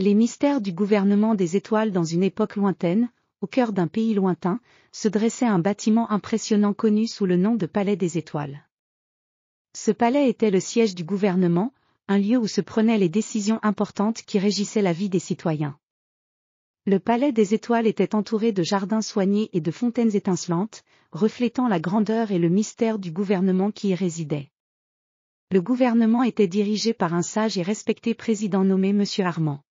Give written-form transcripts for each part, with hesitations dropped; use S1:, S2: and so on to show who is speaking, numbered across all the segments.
S1: Les mystères du gouvernement des étoiles. Dans une époque lointaine, au cœur d'un pays lointain, se dressait un bâtiment impressionnant connu sous le nom de Palais des Étoiles. Ce palais était le siège du gouvernement, un lieu où se prenaient les décisions importantes qui régissaient la vie des citoyens. Le Palais des Étoiles était entouré de jardins soignés et de fontaines étincelantes, reflétant la grandeur et le mystère du gouvernement qui y résidait. Le gouvernement était dirigé par un sage et respecté président nommé Monsieur Armand.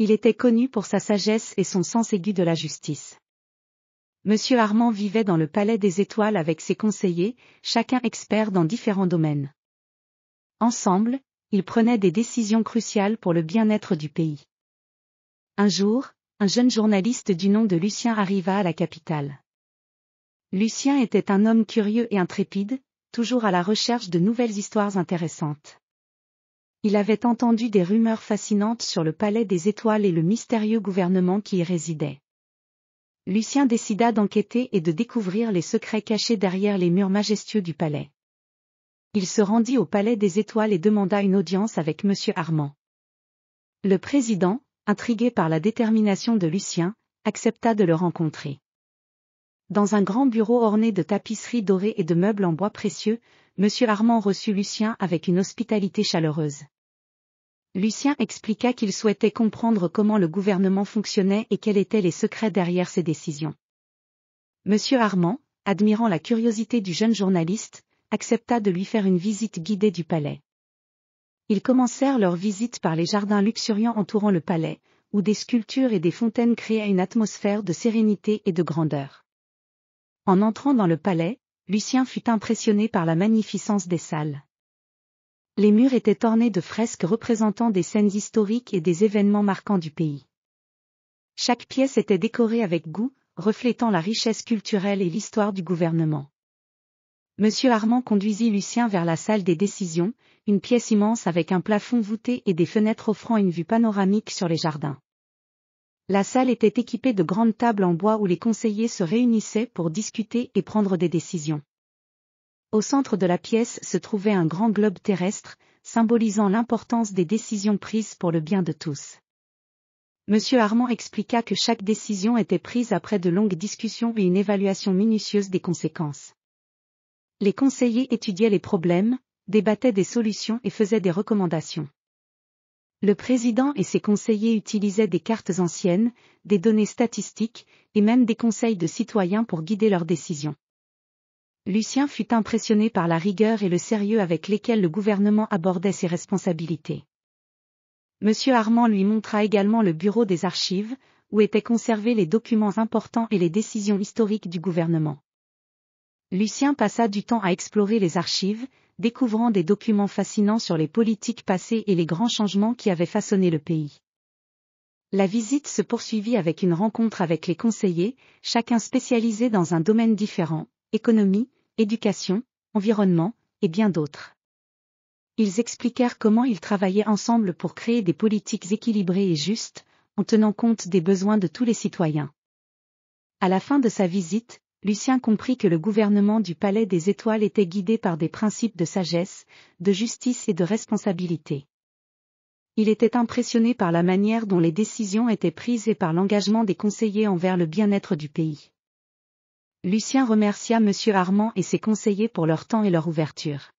S1: Il était connu pour sa sagesse et son sens aigu de la justice. Monsieur Armand vivait dans le Palais des Étoiles avec ses conseillers, chacun expert dans différents domaines. Ensemble, ils prenaient des décisions cruciales pour le bien-être du pays. Un jour, un jeune journaliste du nom de Lucien arriva à la capitale. Lucien était un homme curieux et intrépide, toujours à la recherche de nouvelles histoires intéressantes. Il avait entendu des rumeurs fascinantes sur le Palais des Étoiles et le mystérieux gouvernement qui y résidait. Lucien décida d'enquêter et de découvrir les secrets cachés derrière les murs majestueux du palais. Il se rendit au Palais des Étoiles et demanda une audience avec Monsieur Armand. Le président, intrigué par la détermination de Lucien, accepta de le rencontrer. Dans un grand bureau orné de tapisseries dorées et de meubles en bois précieux, Monsieur Armand reçut Lucien avec une hospitalité chaleureuse. Lucien expliqua qu'il souhaitait comprendre comment le gouvernement fonctionnait et quels étaient les secrets derrière ses décisions. Monsieur Armand, admirant la curiosité du jeune journaliste, accepta de lui faire une visite guidée du palais. Ils commencèrent leur visite par les jardins luxuriants entourant le palais, où des sculptures et des fontaines créaient une atmosphère de sérénité et de grandeur. En entrant dans le palais, Lucien fut impressionné par la magnificence des salles. Les murs étaient ornés de fresques représentant des scènes historiques et des événements marquants du pays. Chaque pièce était décorée avec goût, reflétant la richesse culturelle et l'histoire du gouvernement. Monsieur Armand conduisit Lucien vers la salle des décisions, une pièce immense avec un plafond voûté et des fenêtres offrant une vue panoramique sur les jardins. La salle était équipée de grandes tables en bois où les conseillers se réunissaient pour discuter et prendre des décisions. Au centre de la pièce se trouvait un grand globe terrestre, symbolisant l'importance des décisions prises pour le bien de tous. Monsieur Armand expliqua que chaque décision était prise après de longues discussions et une évaluation minutieuse des conséquences. Les conseillers étudiaient les problèmes, débattaient des solutions et faisaient des recommandations. Le président et ses conseillers utilisaient des cartes anciennes, des données statistiques, et même des conseils de citoyens pour guider leurs décisions. Lucien fut impressionné par la rigueur et le sérieux avec lesquels le gouvernement abordait ses responsabilités. Monsieur Armand lui montra également le bureau des archives, où étaient conservés les documents importants et les décisions historiques du gouvernement. Lucien passa du temps à explorer les archives, découvrant des documents fascinants sur les politiques passées et les grands changements qui avaient façonné le pays. La visite se poursuivit avec une rencontre avec les conseillers, chacun spécialisé dans un domaine différent, économie, éducation, environnement, et bien d'autres. Ils expliquèrent comment ils travaillaient ensemble pour créer des politiques équilibrées et justes, en tenant compte des besoins de tous les citoyens. À la fin de sa visite, Lucien comprit que le gouvernement du Palais des Étoiles était guidé par des principes de sagesse, de justice et de responsabilité. Il était impressionné par la manière dont les décisions étaient prises et par l'engagement des conseillers envers le bien-être du pays. Lucien remercia Monsieur Armand et ses conseillers pour leur temps et leur ouverture.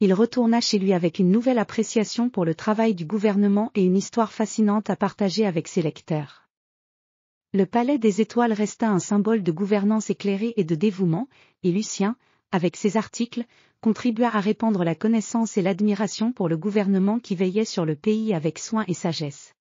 S1: Il retourna chez lui avec une nouvelle appréciation pour le travail du gouvernement et une histoire fascinante à partager avec ses lecteurs. Le Palais des Étoiles resta un symbole de gouvernance éclairée et de dévouement, et Lucien, avec ses articles, contribua à répandre la connaissance et l'admiration pour le gouvernement qui veillait sur le pays avec soin et sagesse.